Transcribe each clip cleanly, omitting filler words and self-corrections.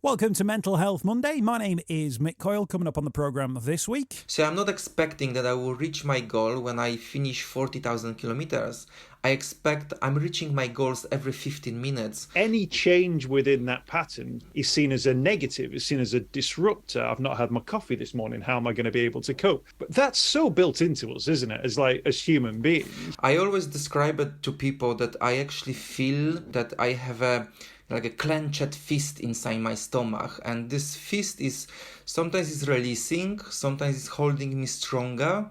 Welcome to Mental Health Monday. My name is Mick Coyle. Coming up on the programme this week. So I'm not expecting that I will reach my goal when I finish 40,000 kilometers. I expect I'm reaching my goals every 15 minutes. Any change within that pattern is seen as a negative, is seen as a disruptor. I've not had my coffee this morning. How am I going to be able to cope? But that's so built into us, isn't it? As human beings. I always describe it to people that I actually feel that I have a clenched fist inside my stomach, and this fist is sometimes it's releasing, sometimes it's holding me stronger,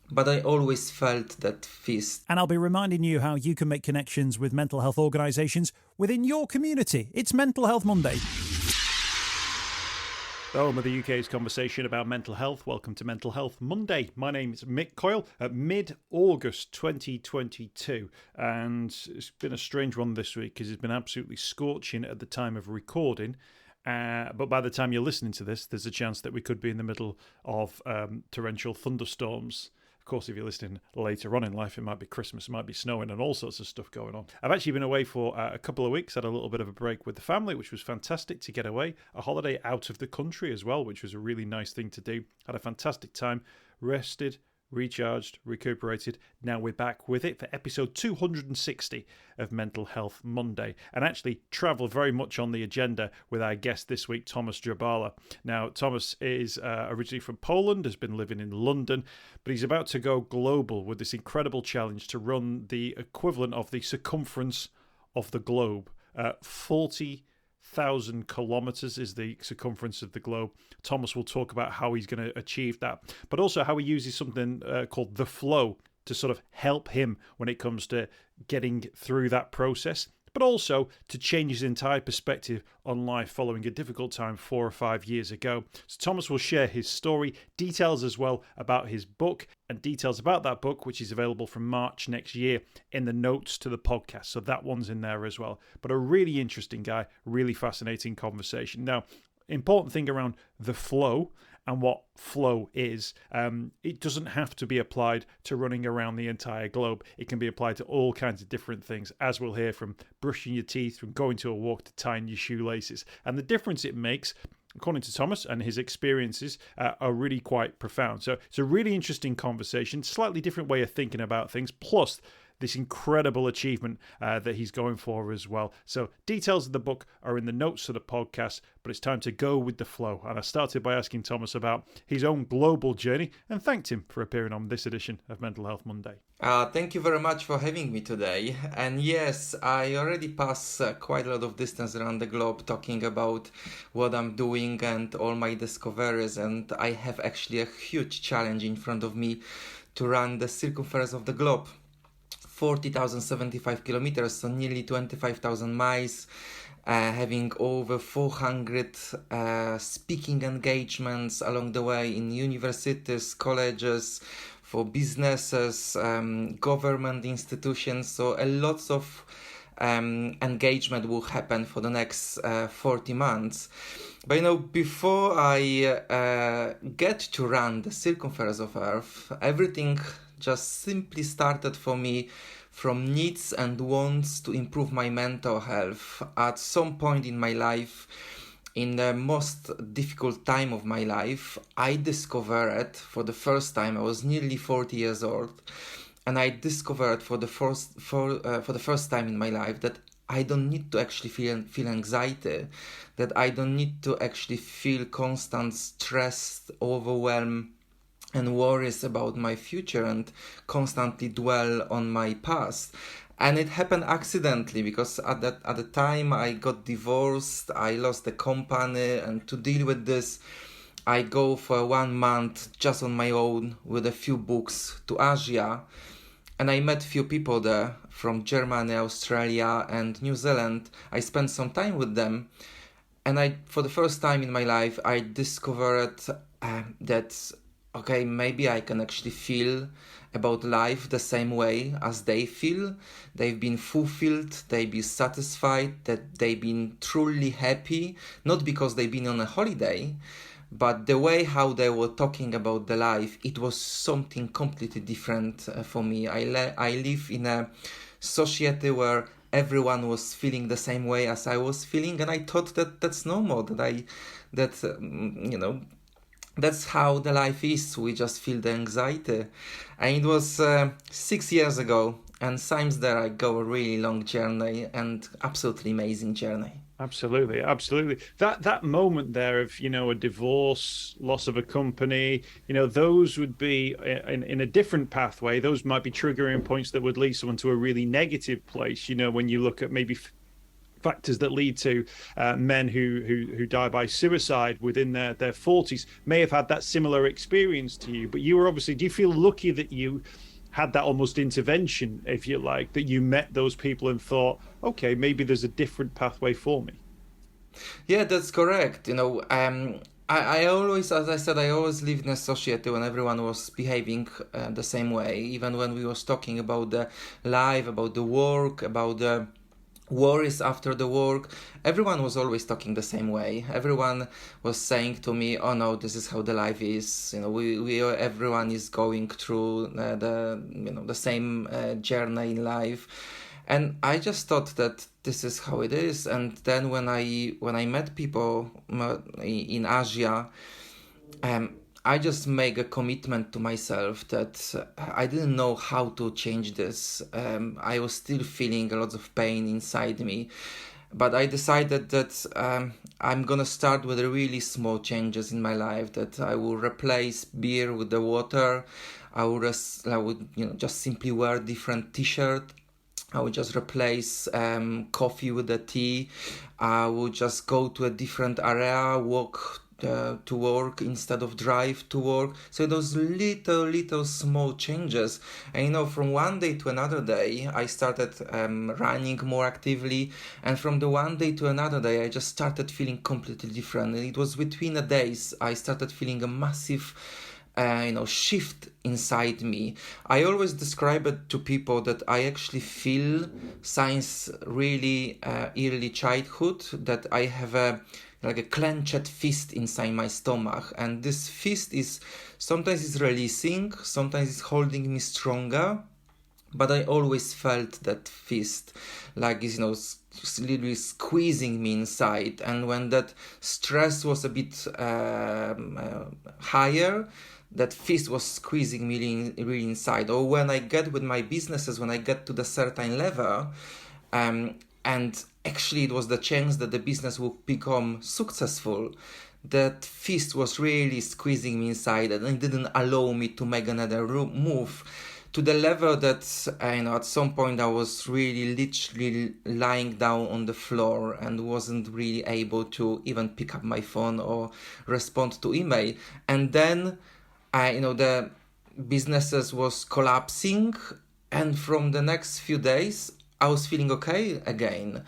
but I always felt that fist. And I'll be reminding you how you can make connections with mental health organisations within your community. It's Mental Health Monday. The home of the UK's conversation about mental health. Welcome to Mental Health Monday. My name is Mick Coyle. At mid-August 2022, and it's been a strange one this week because it's been absolutely scorching at the time of recording. But by the time you're listening to this, there's a chance that we could be in the middle of torrential thunderstorms. Of course, if you're listening later on in life, it might be Christmas, it might be snowing and all sorts of stuff going on. I've actually been away for a couple of weeks, had a little bit of a break with the family, which was fantastic to get away. A holiday out of the country as well, which was a really nice thing to do. Had a fantastic time, rested, recharged, recuperated. Now we're back with it for episode 260 of Mental Health Monday, and actually travel very much on the agenda with our guest this week, Tomasz Drybala. Now, Tomasz is originally from Poland, has been living in London, but he's about to go global with this incredible challenge to run the equivalent of the circumference of the globe. 40,000 kilometers is the circumference of the globe. Tomasz will talk about how he's going to achieve that, but also how he uses something called the flow to sort of help him when it comes to getting through that process, but also to change his entire perspective on life following a difficult time 4 or 5 years ago. So Tomasz will share his story, details as well about his book, and details about that book, which is available from March next year, in the notes to the podcast. So that one's in there as well. But a really interesting guy, really fascinating conversation. Now, important thing around the flow and what flow is, it doesn't have to be applied to running around the entire globe. It can be applied to all kinds of different things, as we'll hear, from brushing your teeth, from going to a walk to tying your shoelaces. And the difference it makes, according to Tomasz and his experiences, are really quite profound. So it's a really interesting conversation, slightly different way of thinking about things, plus this incredible achievement that he's going for as well. So details of the book are in the notes to the podcast, but it's time to go with the flow. And I started by asking Tomasz about his own global journey and thanked him for appearing on this edition of Mental Health Monday. Thank you very much for having me today. And yes, I already pass quite a lot of distance around the globe talking about what I'm doing and all my discoveries. And I have actually a huge challenge in front of me to run the circumference of the globe. 40,075 kilometers, so nearly 25,000 miles, having over 400 speaking engagements along the way in universities, colleges, for businesses, government institutions. So a lot of engagement will happen for the next 40 months. But before I get to run the circumference of Earth, everything just simply started for me from needs and wants to improve my mental health. At some point in my life, in the most difficult time of my life, I discovered for the first time, I was nearly 40 years old, and I discovered for the first time in my life that I don't need to actually feel anxiety, that I don't need to actually feel constant stress, overwhelm, and worries about my future and constantly dwell on my past. And it happened accidentally because at the time I got divorced, I lost the company, and to deal with this, I go for 1 month just on my own with a few books to Asia. And I met few people there from Germany, Australia and New Zealand. I spent some time with them. And for the first time in my life, I discovered that okay, maybe I can actually feel about life the same way as they feel. They've been fulfilled, they've been satisfied, that they've been truly happy, not because they've been on a holiday, but the way how they were talking about the life, it was something completely different for me. I live in a society where everyone was feeling the same way as I was feeling, and I thought that that's normal, that's how the life is. We just feel the anxiety. And it was 6 years ago, and since there I go a really long journey and absolutely amazing journey. Absolutely, absolutely. That moment there of, a divorce, loss of a company, those would be in a different pathway. Those might be triggering points that would lead someone to a really negative place. When you look at maybe factors that lead to men who die by suicide within their 40s may have had that similar experience to you. But you were obviously, do you feel lucky that you had that almost intervention, if you like, that you met those people and thought, okay, maybe there's a different pathway for me? Yeah, that's correct. I always, as I said, I always lived in a society when everyone was behaving the same way. Even when we was talking about the life, about the work, about the worries after the work, everyone was always talking the same way. Everyone was saying to me, "Oh no, this is how the life is. Everyone is going through the same journey in life." And I just thought that this is how it is. And then when I met people in Asia, I just make a commitment to myself that I didn't know how to change this. I was still feeling a lot of pain inside me, but I decided that I'm gonna start with really small changes in my life. That I will replace beer with the water. I would just simply wear different T-shirt. I would just replace coffee with the tea. I would just go to a different area, walk to work instead of drive to work. So those little small changes. And from one day to another day, I started running more actively. And from the one day to another day, I just started feeling completely different. And it was between the days I started feeling a massive shift inside me. I always describe it to people that I actually feel since really early childhood that I have a clenched fist inside my stomach, and this fist is sometimes releasing, sometimes it's holding me stronger, but I always felt that fist like it's literally squeezing me inside. And when that stress was a bit higher, that fist was squeezing me really inside. Or when I get with my businesses, when I get to the certain level, and actually it was the chance that the business would become successful, that fist was really squeezing me inside, and it didn't allow me to make another move, to the level that at some point I was really literally lying down on the floor and wasn't really able to even pick up my phone or respond to email. And then the businesses was collapsing, and from the next few days I was feeling okay again.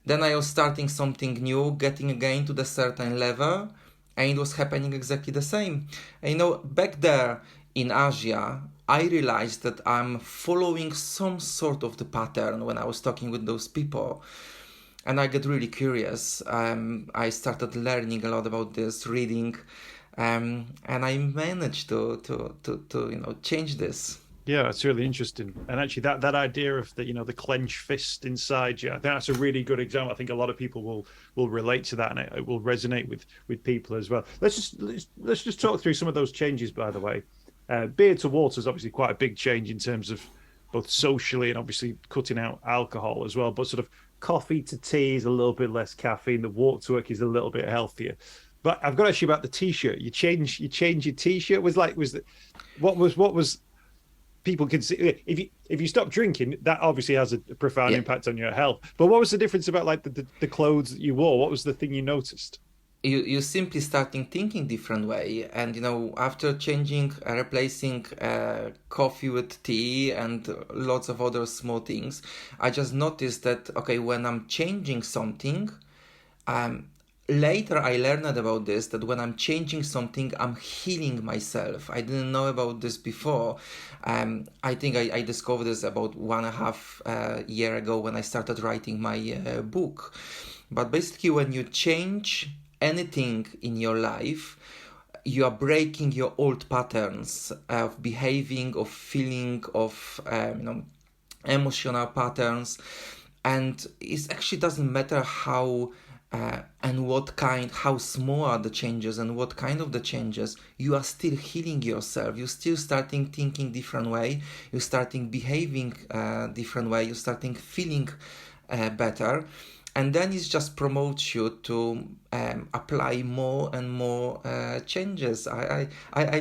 Then I was starting something new, getting again to the certain level, and it was happening exactly the same. And back there in Asia, I realized that I'm following some sort of the pattern when I was talking with those people. And I get really curious. I started learning a lot about this, reading, and I managed to change this. Yeah, that's really interesting. And actually, that idea of the clenched fist inside you, I think that's a really good example. I think a lot of people will relate to that, and it will resonate with people as well. Let's just talk through some of those changes. By the way, beer to water is obviously quite a big change in terms of both socially and obviously cutting out alcohol as well. But sort of coffee to tea is a little bit less caffeine. The walk to work is a little bit healthier. But I've got to ask you about the t-shirt. You change your t-shirt. What was people can see if you stop drinking, that obviously has a profound impact on your health. But what was the difference about like the clothes that you wore? What was the thing you noticed? You simply starting thinking different way, and after replacing coffee with tea and lots of other small things, I just noticed that when I'm changing something, later I learned about this, that when I'm changing something, I'm healing myself. I didn't know about this before. I think I discovered this about 1.5 year ago when I started writing my book. But basically, when you change anything in your life, you are breaking your old patterns of behaving, of feeling, of emotional patterns. And it actually doesn't matter how how small are the changes and what kind of the changes, you are still healing yourself. You're still starting thinking different way. You're starting behaving different way. You're starting feeling better. And then it just promotes you to apply more and more changes. I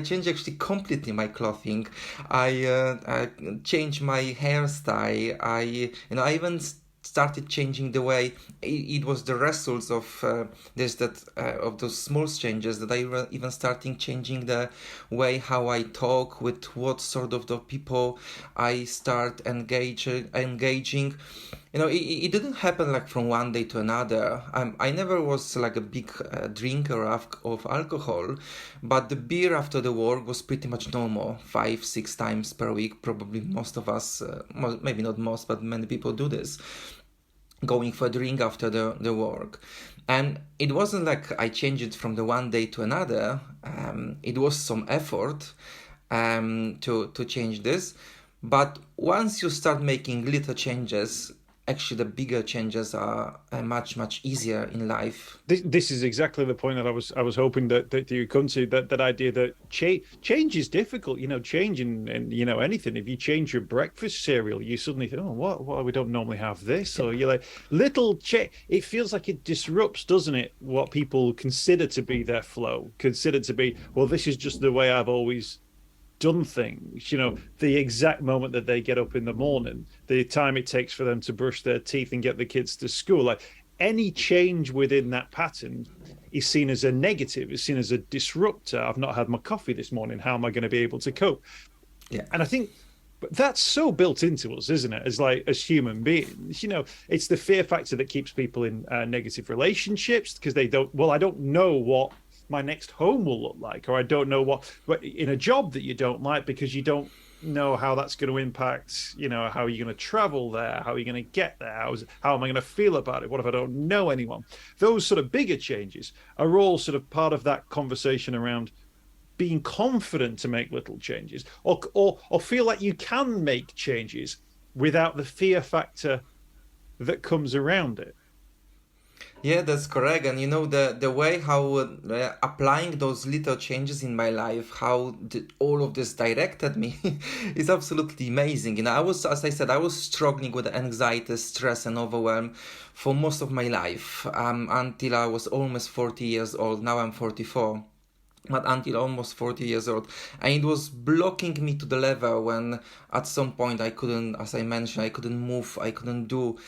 changed actually completely my clothing. I changed my hairstyle. I even started changing the way it was the results of of those small changes that I even starting changing the way how I talk, with what sort of the people I start engaging. It didn't happen like from one day to another. I never was like a big drinker of alcohol, but the beer after the work was pretty much normal, 5-6 times per week. Probably most of us, maybe not most, but many people do this, going for a drink after the work. And it wasn't like I changed it from the one day to another. It was some effort to change this. But once you start making little changes, actually the bigger changes are much, much easier in life. This is exactly the point that I was hoping that you come to, that idea that change is difficult. Change in anything. If you change your breakfast cereal, you suddenly think, oh, what we don't normally have this, or you're like little change. It feels like it disrupts, doesn't it, what people consider to be their flow, consider to be, well, this is just the way I've always done things. The exact moment that they get up in the morning, the time it takes for them to brush their teeth and get the kids to school, like any change within that pattern is seen as a negative, is seen as a disruptor. I've not had my coffee this morning, how am I going to be able to cope? Yeah. And I think that's so built into us, isn't it, as human beings? It's the fear factor that keeps people in negative relationships, because I don't know what my next home will look like, or I don't know what in a job that you don't like, because you don't know how that's going to impact, how you're going to travel there, how you're going to get there, how am I going to feel about it, what if I don't know anyone? Those sort of bigger changes are all sort of part of that conversation around being confident to make little changes, or feel like you can make changes without the fear factor that comes around it. Yeah, that's correct. And the way how applying those little changes in my life, how all of this directed me is absolutely amazing. As I said, I was struggling with anxiety, stress, and overwhelm for most of my life, until I was almost 40 years old. Now I'm 44. But until almost 40 years old. And it was blocking me to the level when at some point I couldn't, as I mentioned, I couldn't move, I couldn't do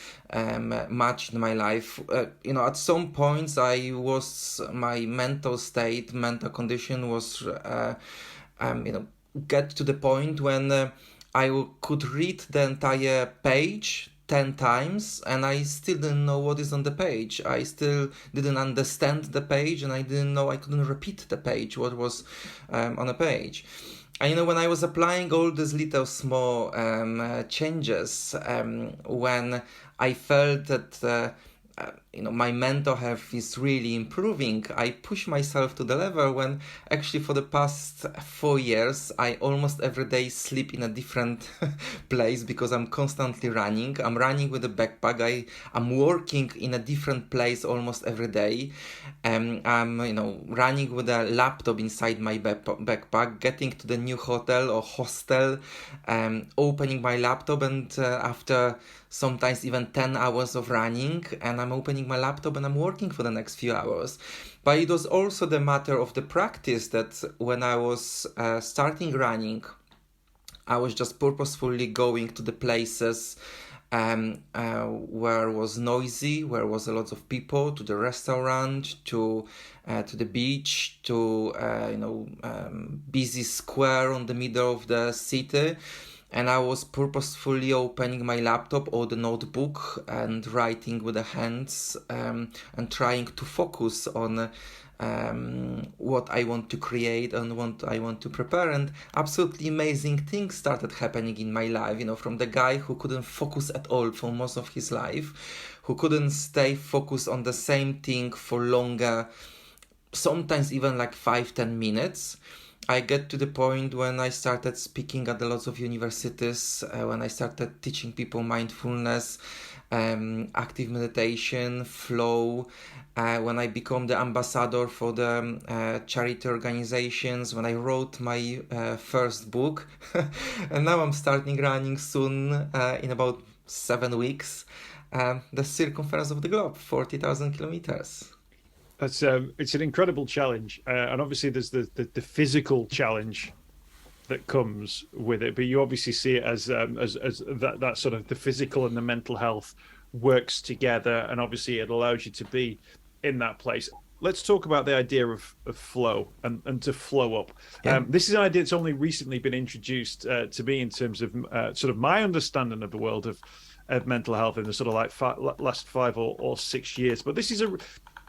much in my life. At some points my mental condition was, get to the point when I could read the entire page 10 times and I still didn't know what is on the page. I still didn't understand the page, and I didn't know, I couldn't repeat the page, what was on a page. And when I was applying all these little small changes, when I felt that my mental health is really improving, I push myself to the level when actually for the past 4 years, I almost every day sleep in a different place, because I'm constantly running. I'm running with a backpack. I'm working in a different place almost every day. I'm running with a laptop inside my backpack, getting to the new hotel or hostel, opening my laptop, and after sometimes even 10 hours of running, and I'm opening my laptop and I'm working for the next few hours. But it was also the matter of the practice that when I was starting running, I was just purposefully going to the places where was noisy, where was a lot of people, to the restaurant, to the beach, to busy square on the middle of the city. And I was purposefully opening my laptop or the notebook and writing with the hands, and trying to focus on what I want to create and what I want to prepare. And absolutely amazing things started happening in my life, from the guy who couldn't focus at all for most of his life, who couldn't stay focused on the same thing for longer, sometimes even like 5-10 minutes. I get to the point when I started speaking at a lot of universities, when I started teaching people mindfulness, active meditation, flow, when I become the ambassador for the charity organizations, when I wrote my first book, and now I'm starting running soon in about 7 weeks, the circumference of the globe, 40,000 kilometers. That's it's an incredible challenge, and obviously there's the physical challenge that comes with it, but you obviously see it as that sort of the physical and the mental health works together, and obviously it allows you to be in that place. Let's talk about the idea of flow and to flow up. Yeah. This is an idea that's only recently been introduced to me in terms of sort of my understanding of the world of mental health in the sort of like last 5 or 6 years. But this is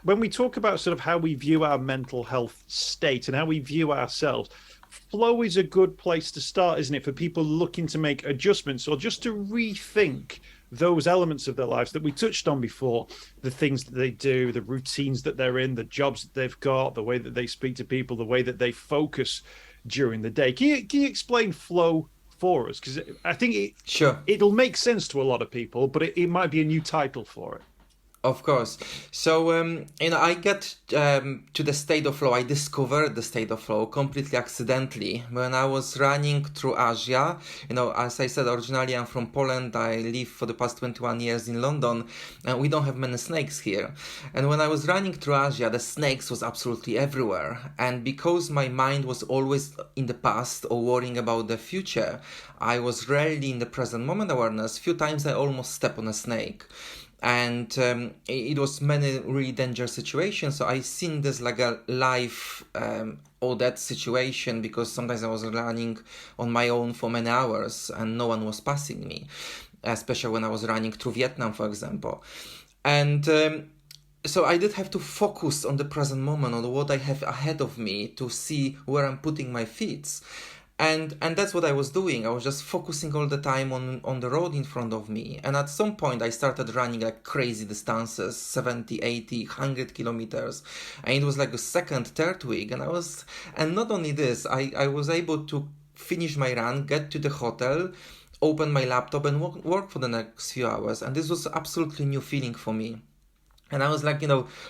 when we talk about sort of how we view our mental health state and how we view ourselves, flow is a good place to start, isn't it, for people looking to make adjustments or just to rethink those elements of their lives that we touched on before, the things that they do, the routines that they're in, the jobs that they've got, the way that they speak to people, the way that they focus during the day. Can you explain flow for us? Because I think it'll make sense to a lot of people, but it might be a new title for it. Of course. So, I get to the state of flow. I discovered the state of flow completely accidentally when I was running through Asia. As I said, originally I'm from Poland. I live for the past 21 years in London, and we don't have many snakes here. And when I was running through Asia, the snakes was absolutely everywhere. And because my mind was always in the past or worrying about the future, I was rarely in the present moment awareness. Few times I almost stepped on a snake. And it was many really dangerous situations. So I seen this like a life or death situation, because sometimes I was running on my own for many hours and no one was passing me, especially when I was running through Vietnam, for example. And so I did have to focus on the present moment, on what I have ahead of me, to see where I'm putting my feet. And that's what I was doing. I was just focusing all the time on the road in front of me. And at some point I started running like crazy distances, 70, 80, 100 kilometers. And it was like the second, third week. And not only this, I was able to finish my run, get to the hotel, open my laptop and work for the next few hours. And this was absolutely new feeling for me. And I was like,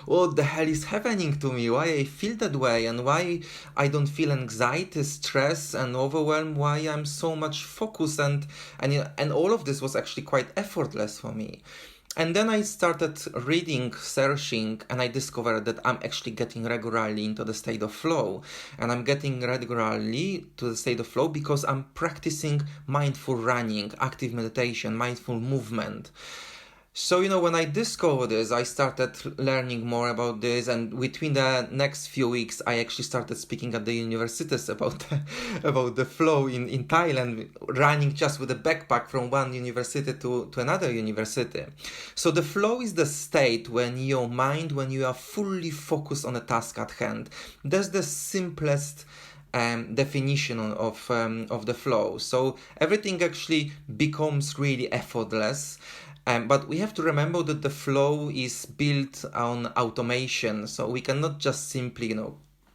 what the hell is happening to me? Why I feel that way, and why I don't feel anxiety, stress, and overwhelm? Why I'm so much focused, and all of this was actually quite effortless for me. And then I started reading, searching, and I discovered that I'm actually getting regularly into the state of flow. And I'm getting regularly to the state of flow because I'm practicing mindful running, active meditation, mindful movement. So, when I discovered this, I started learning more about this, and between the next few weeks, I actually started speaking at the universities about the flow in Thailand, running just with a backpack from one university to another university. So the flow is the state when you are fully focused on a task at hand. That's the simplest definition of the flow. So everything actually becomes really effortless. But we have to remember that the flow is built on automation. So we cannot just simply,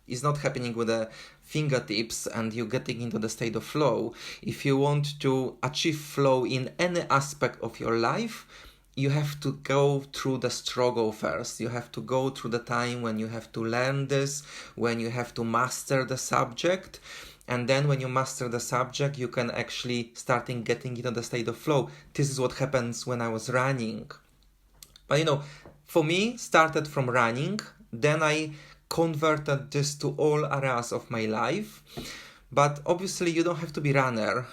it's not happening with the fingertips and you're getting into the state of flow. If you want to achieve flow in any aspect of your life, you have to go through the struggle first. You have to go through the time when you have to learn this, when you have to master the subject. And then when you master the subject, you can actually start getting into the state of flow. This is what happens when I was running. But for me, started from running. Then I converted this to all areas of my life. But obviously you don't have to be a runner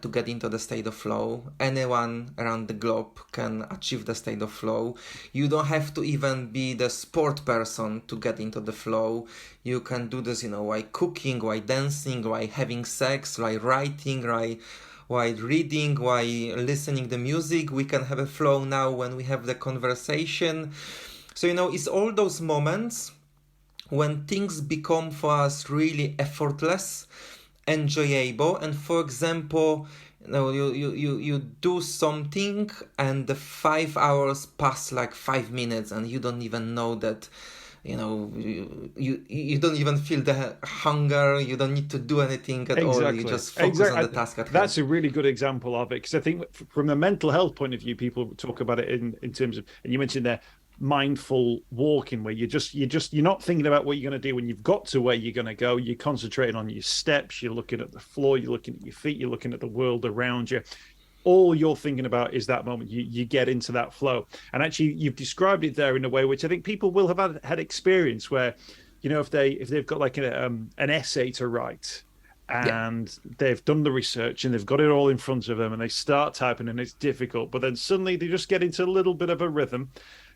to get into the state of flow. Anyone around the globe can achieve the state of flow. You don't have to even be the sport person to get into the flow. You can do this, while cooking, while dancing, while having sex, while writing, while reading, while listening to music. We can have a flow now when we have the conversation. So, it's all those moments when things become for us really effortless, enjoyable. And for example, you do something and the 5 hours pass like 5 minutes and you don't even know that you don't even feel the hunger. You don't need to do anything at all. You just focus on the task at hand. That's a really good example of it, because I think from the mental health point of view, people talk about it in terms of, and you mentioned there, mindful walking, where you're not thinking about what you're going to do when you've got to where you're going to go. You're concentrating on your steps, you're looking at the floor, you're looking at your feet, you're looking at the world around you. All you're thinking about is that moment. You get into that flow. And actually, you've described it there in a way which I think people will have had experience where, if they've got like an essay to write, and they've done the research and they've got it all in front of them, and they start typing and it's difficult, but then suddenly they just get into a little bit of a rhythm.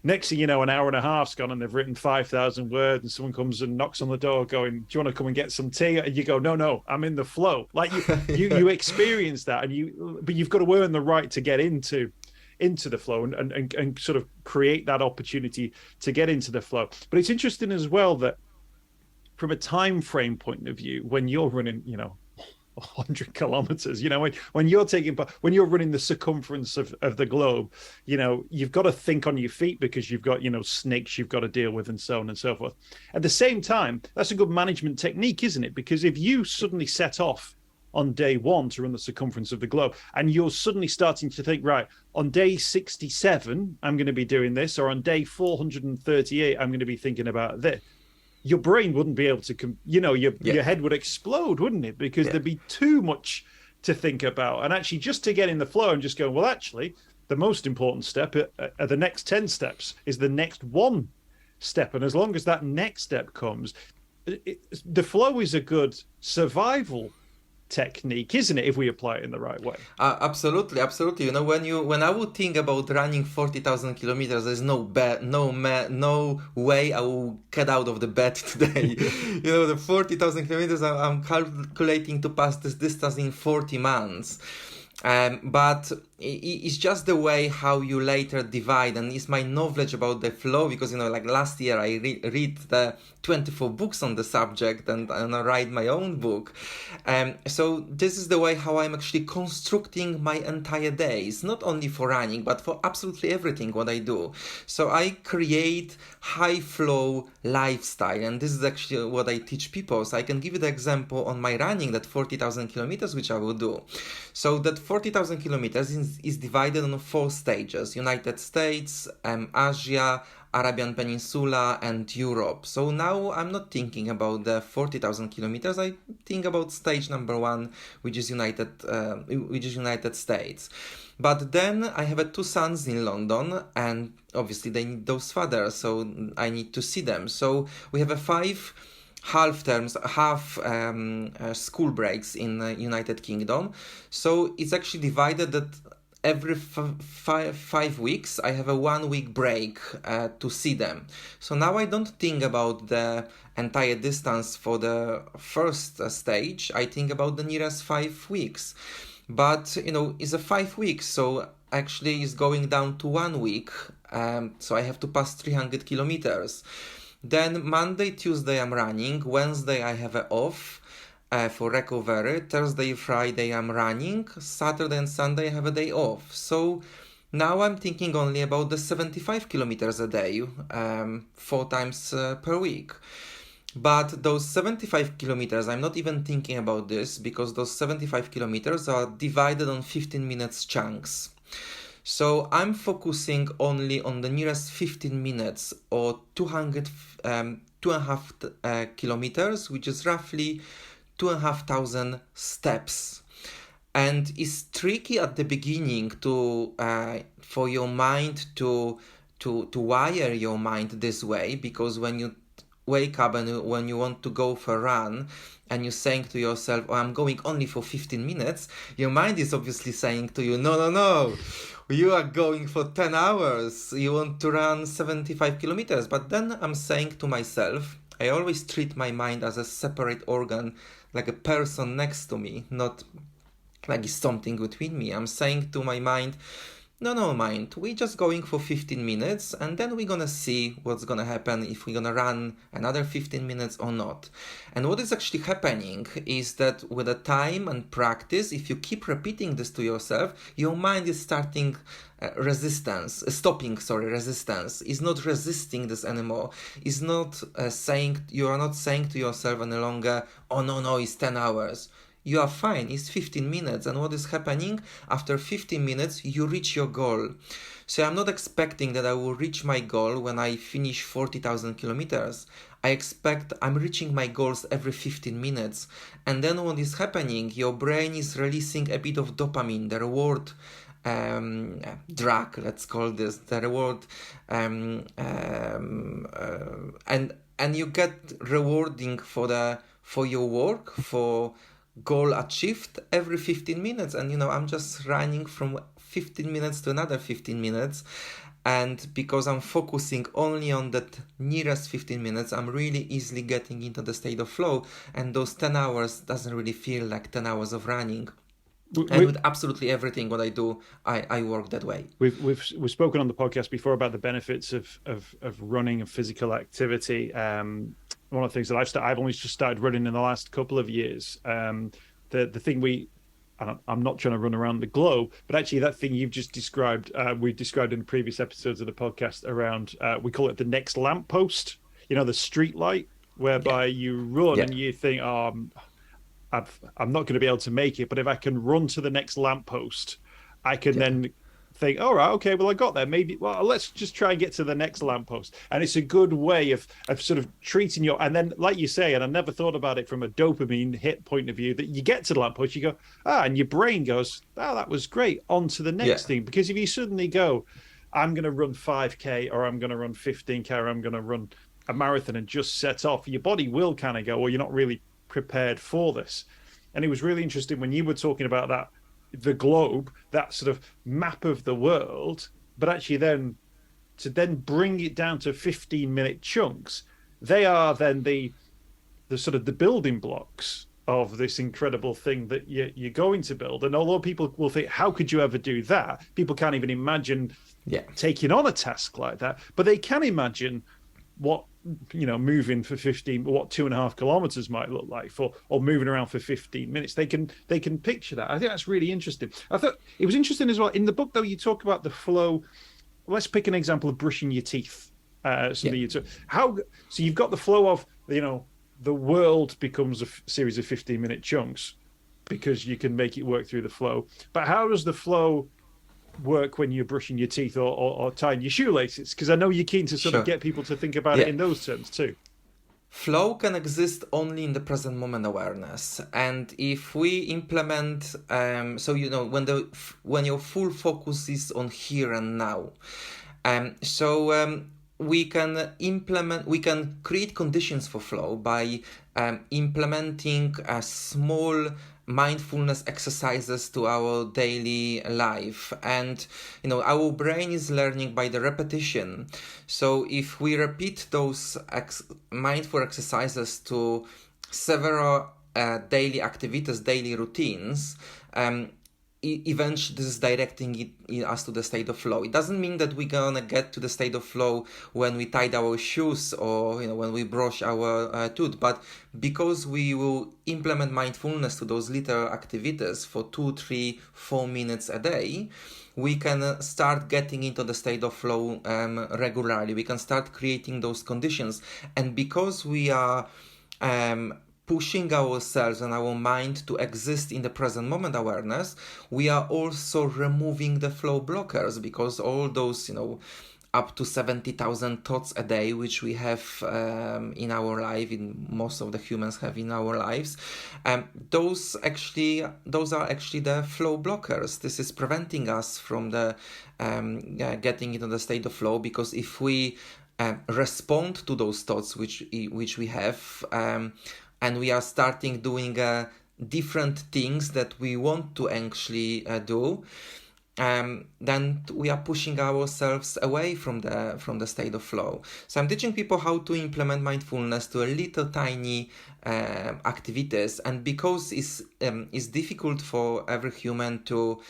Next thing you know, an hour and a half's gone and they've written 5,000 words, and someone comes and knocks on the door going, do you want to come and get some tea? And you go, no, I'm in the flow. Like you experience that, but you've got to earn the right to get into the flow and sort of create that opportunity to get into the flow. But it's interesting as well that from a time frame point of view, when you're running, 100 kilometers, when you're running the circumference of the globe, you've got to think on your feet, because you've got, snakes you've got to deal with, and so on and so forth. At the same time, that's a good management technique, isn't it? Because if you suddenly set off on day one to run the circumference of the globe, and you're suddenly starting to think, right, on day 67, I'm going to be doing this, or on day 438, I'm going to be thinking about this. Your brain wouldn't be able to, your head would explode, wouldn't it? Because there'd be too much to think about. And actually, just to get in the flow and just go, well, actually, the most important step are the next 10 steps, is the next one step. And as long as that next step comes, the flow is a good survival technique, isn't it, if we apply it in the right way? Absolutely. When I would think about running 40,000 kilometers, there's no way I will get out of the bed today. The 40,000 kilometers, I'm calculating to pass this distance in 40 months. But it's just the way how you later divide, and it's my knowledge about the flow, because like last year I read the 24 books on the subject, and I write my own book. So this is the way how I'm actually constructing my entire days, not only for running, but for absolutely everything what I do. So I create high flow lifestyle, and this is actually what I teach people. So I can give you the example on my running, that 40,000 kilometers which I will do. So that 40,000 kilometers is divided on 4 stages: United States, Asia, Arabian Peninsula, and Europe. So now I'm not thinking about the 40,000 kilometers. I think about stage number 1, which is United States. But then I have 2 sons in London, and obviously they need those fathers, so I need to see them. So we have 5 half school breaks in the United Kingdom. So it's actually divided that every 5 weeks I have a 1 week break to see them. So now I don't think about the entire distance for the first stage. I think about the nearest 5 weeks. But it's a 5 weeks, so actually it's going down to 1 week. So I have to pass 300 kilometers. Then Monday, Tuesday I'm running. Wednesday I have a off for recovery. Thursday, Friday I'm running. Saturday and Sunday I have a day off. So now I'm thinking only about the 75 kilometers a day, 4 times per week. But those 75 kilometers, I'm not even thinking about this, because those 75 kilometers are divided on 15 minutes chunks. So I'm focusing only on the nearest 15 minutes, or 2.5 kilometers, which is roughly 2,500 steps. And it's tricky at the beginning to for your mind to wire your mind this way, because when you wake up and when you want to go for a run and you're saying to yourself, oh, I'm going only for 15 minutes, your mind is obviously saying to you, no, you are going for 10 hours, you want to run 75 kilometers. But then I'm saying to myself, I always treat my mind as a separate organ, like a person next to me, not like it's something between me. I'm saying to my mind, No, mind. We're just going for 15 minutes and then we're gonna see what's gonna happen, if we're gonna run another 15 minutes or not. And what is actually happening is that with the time and practice, if you keep repeating this to yourself, your mind is starting stopping resistance. Is not resisting this anymore. Is not you are not saying to yourself any longer, oh no, it's 10 hours. You are fine, it's 15 minutes. And what is happening? After 15 minutes, you reach your goal. So I'm not expecting that I will reach my goal when I finish 40,000 kilometers. I expect I'm reaching my goals every 15 minutes. And then what is happening? Your brain is releasing a bit of dopamine, the reward drug, let's call this, the reward. And you get rewarding for your work, for goal achieved every 15 minutes. And I'm just running from 15 minutes to another 15 minutes, and because I'm focusing only on that nearest 15 minutes, I'm really easily getting into the state of flow, and those 10 hours doesn't really feel like 10 hours of running. And with absolutely everything what I do, I work that way. We've spoken on the podcast before about the benefits of running and physical activity. One of the things that I've only just started running in the last couple of years. The thing I'm not trying to run around the globe, but actually that thing you've just described, we described in the previous episodes of the podcast around, we call it the next lamppost, the street light, whereby you run and you think, I'm not going to be able to make it, but if I can run to the next lamppost, I can then think, all right, okay, well, I got there. Maybe, well, let's just try and get to the next lamppost. And it's a good way of sort of treating and then, like you say, and I never thought about it from a dopamine hit point of view, that you get to the lamppost, you go, and your brain goes, that was great, on to the next thing. Because if you suddenly go, I'm going to run 5K, or I'm going to run 15K, or I'm going to run a marathon and just set off, your body will kind of go, well, you're not really prepared for this. And it was really interesting when you were talking about that, the globe, that sort of map of the world, but actually then to bring it down to 15-minute chunks, they are then the sort of the building blocks of this incredible thing that you're going to build. And although people will think, how could you ever do that? People can't even imagine taking on a task like that, but they can imagine what moving for 2.5 kilometers might look like or moving around for 15 minutes. They can picture that. I think that's really interesting. I thought it was interesting as well in the book, though. You talk about the flow. Let's pick an example of brushing your teeth. So you've got the flow of the world becomes a series of 15-minute chunks because you can make it work through the flow. But how does the flow work when you're brushing your teeth or tying your shoelaces? Because I know you're keen to sort of get people to think about it in those terms too. Flow can exist only in the present moment awareness, and if we implement, when your full focus is on here and now, we can create conditions for flow by implementing a small mindfulness exercises to our daily life. And our brain is learning by the repetition. So if we repeat those mindful exercises to several daily activities, daily routines, eventually this is directing us to the state of flow. It doesn't mean that we're gonna get to the state of flow when we tie our shoes or when we brush our tooth, but because we will implement mindfulness to those little activities for 2, 3, 4 minutes a day, we can start getting into the state of flow regularly. We can start creating those conditions, and because we are pushing ourselves and our mind to exist in the present moment awareness, we are also removing the flow blockers, because all those, up to 70,000 thoughts a day, which we have in our life, in most of the humans have in our lives, those are actually the flow blockers. This is preventing us from the getting into the state of flow, because if we respond to those thoughts which we have, and we are doing different things that we want to actually do, then we are pushing ourselves away from the state of flow. So I'm teaching people how to implement mindfulness to a little tiny activities, and because it's difficult for every human to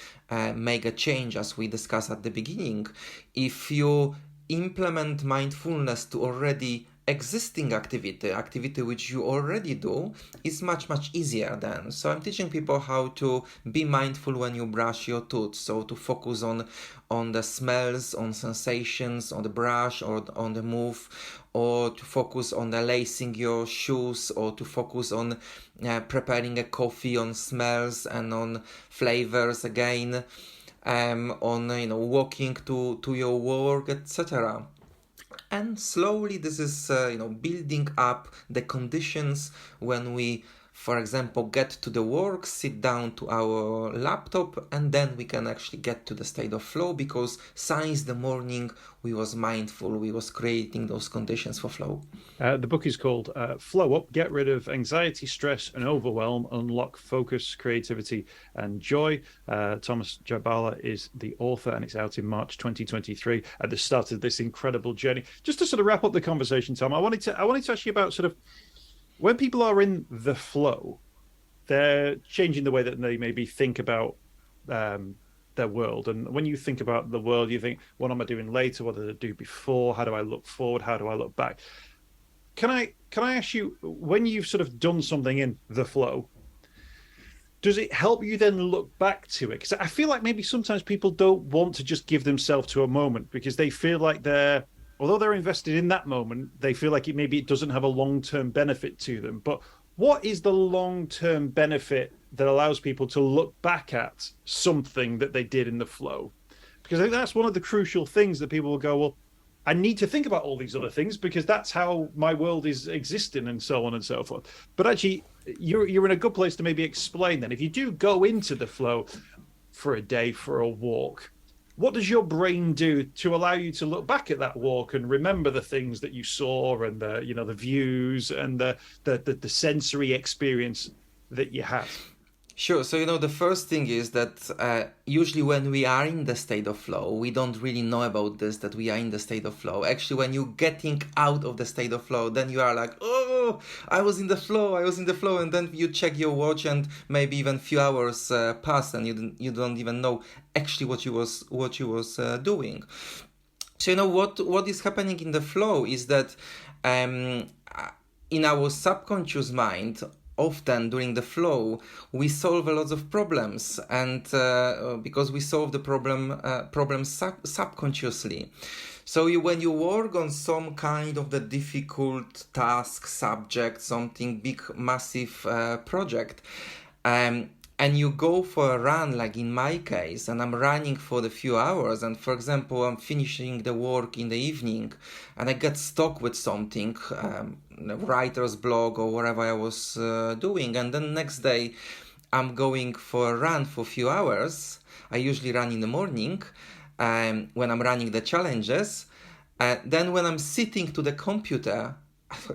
make a change, as we discussed at the beginning, if you implement mindfulness to already existing activity which you already do, is much easier then. So I'm teaching people how to be mindful when you brush your teeth, so to focus on the smells, on sensations, on the brush or on the move, or to focus on the lacing your shoes, or to focus on preparing a coffee, on smells and on flavors again, on walking to your work, etc. And slowly this is building up the conditions when we, for example, get to the work, sit down to our laptop, and then we can actually get to the state of flow, because since the morning we was mindful, we was creating those conditions for flow. The book is called Flow Up, Get Rid of Anxiety, Stress and Overwhelm, Unlock Focus, Creativity and Joy. Tomasz Drybala is the author, and it's out in March 2023 at the start of this incredible journey. Just to sort of wrap up the conversation, Tom, I wanted to ask you about sort of when people are in the flow, they're changing the way that they maybe think about their world. And when you think about the world, you think, what am I doing later? What did I do before? How do I look forward? How do I look back? Can I ask you, when you've sort of done something in the flow, does it help you then look back to it? Because I feel like maybe sometimes people don't want to just give themselves to a moment, because they feel like although they're invested in that moment, they feel like it doesn't have a long-term benefit to them. But what is the long-term benefit that allows people to look back at something that they did in the flow? Because I think that's one of the crucial things that people will go, well, I need to think about all these other things because that's how my world is existing, and so on and so forth. But actually, you're in a good place to maybe explain then, if you do go into the flow for a day, for a walk, what does your brain do to allow you to look back at that walk and remember the things that you saw, and the views and the sensory experience that you had? Sure. So, the first thing is that usually when we are in the state of flow, we don't really know about this, that we are in the state of flow. Actually, when you're getting out of the state of flow, then you are like, oh, I was in the flow. And then you check your watch and maybe even few hours pass, and you don't even know actually what you was doing. So, what is happening in the flow is that in our subconscious mind, often during the flow, we solve a lot of problems, and because we solve the problems subconsciously. So when you work on some kind of the difficult task, subject, something big, massive project, and you go for a run, like in my case, and I'm running for the few hours, and for example, I'm finishing the work in the evening, and I get stuck with something, writer's block or whatever I was doing, and then next day I'm going for a run for a few hours. I usually run in the morning when I'm running the challenges. Then when I'm sitting to the computer,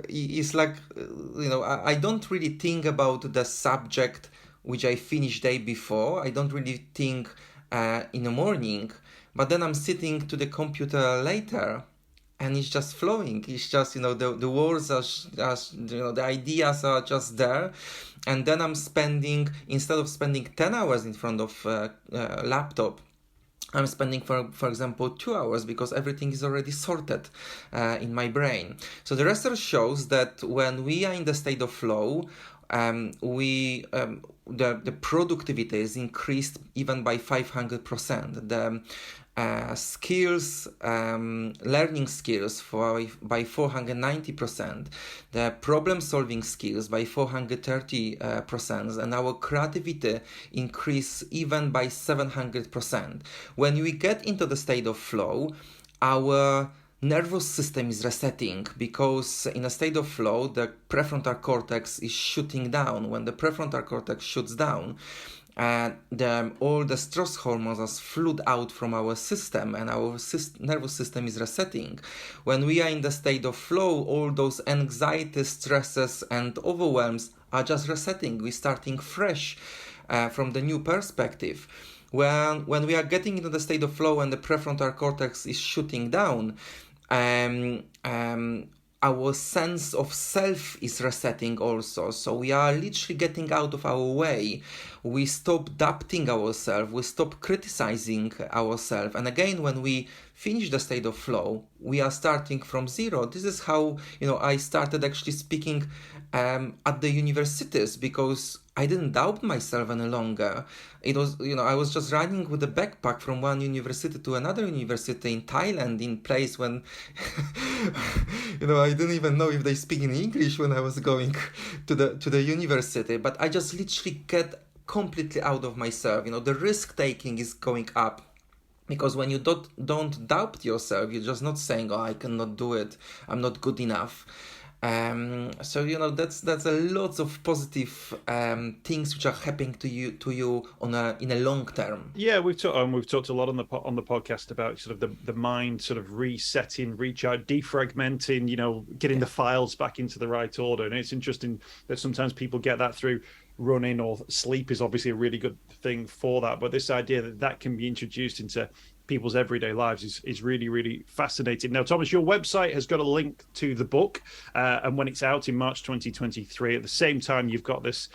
it's like, I don't really think about the subject which I finished day before. I don't really think in the morning, but then I'm sitting to the computer later, and it's just flowing. It's just, the words are just, the ideas are just there. And then I'm instead of spending 10 hours in front of laptop, I'm spending, for example, 2 hours, because everything is already sorted in my brain. So the research shows that when we are in the state of flow, the productivity is increased even by 500%. The skills, learning skills by 490%, the problem-solving skills by 430%, and our creativity increase even by 700%. When we get into the state of flow, our nervous system is resetting, because in a state of flow, the prefrontal cortex is shutting down. When the prefrontal cortex shuts down, all the stress hormones are flued out from our system, and our nervous system is resetting. When we are in the state of flow, all those anxiety, stresses and overwhelms are just resetting. We're starting fresh from the new perspective. when we are getting into the state of flow and the prefrontal cortex is shutting down, our sense of self is resetting also. So we are literally getting out of our way. We stop doubting ourselves. We stop criticizing ourselves. And again, when we finish the state of flow, we are starting from zero. This is how, I started actually speaking at the universities, because I didn't doubt myself any longer. It was, I was just running with a backpack from one university to another university in Thailand, in place when, I didn't even know if they speak in English when I was going to the university. But I just literally get completely out of myself. The risk taking is going up. Because when you don't doubt yourself, you're just not saying, "Oh, I cannot do it. I'm not good enough." So that's a lot of positive things which are happening to you in a long term. Yeah, we've talked a lot on the podcast about sort of the mind sort of resetting, defragmenting, getting the files back into the right order. And it's interesting that sometimes people get that through running, or sleep is obviously a really good thing for that. But this idea that can be introduced into people's everyday lives is really, really fascinating. Now, Tomasz, your website has got a link to the book, and when it's out in March 2023, at the same time, you've got this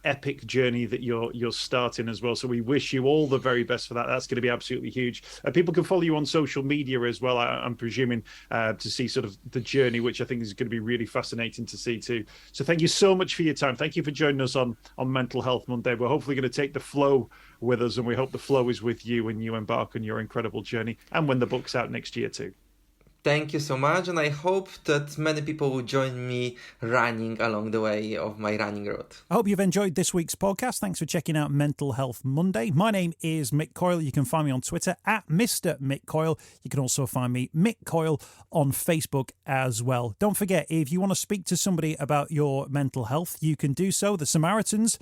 epic journey that you're starting as well. So we wish you all the very best for that. That's going to be absolutely huge. People can follow you on social media as well, I'm presuming, to see sort of the journey, which I think is going to be really fascinating to see too. So thank you so much for your time. Thank you for joining us on Mental Health Monday. We're hopefully going to take the flow with us, and we hope the flow is with you when you embark on your incredible journey, and when the book's out next year too. Thank you so much, and I hope that many people will join me running along the way of my running route. I hope you've enjoyed this week's podcast. Thanks for checking out Mental Health Monday. My name is Mick Coyle. You can find me on Twitter at Mr. Mick Coyle. You can also find me, Mick Coyle, on Facebook as well. Don't forget, if you want to speak to somebody about your mental health, you can do so. The Samaritans,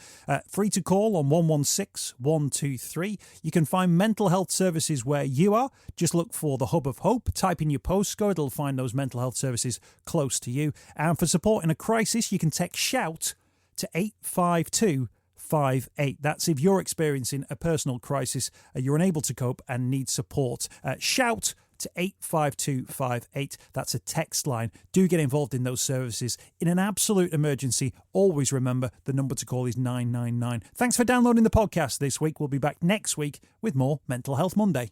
free to call on 116 123. You can find mental health services where you are. Just look for the Hub of Hope. Type in your postcode. It'll find those mental health services close to you. And for support in a crisis, you can text SHOUT to 85258. That's if you're experiencing a personal crisis, you're unable to cope and need support. SHOUT to 85258. That's a text line. Do get involved in those services. In an absolute emergency, always remember the number to call is 999. Thanks for downloading the podcast this week. We'll be back next week with more Mental Health Monday.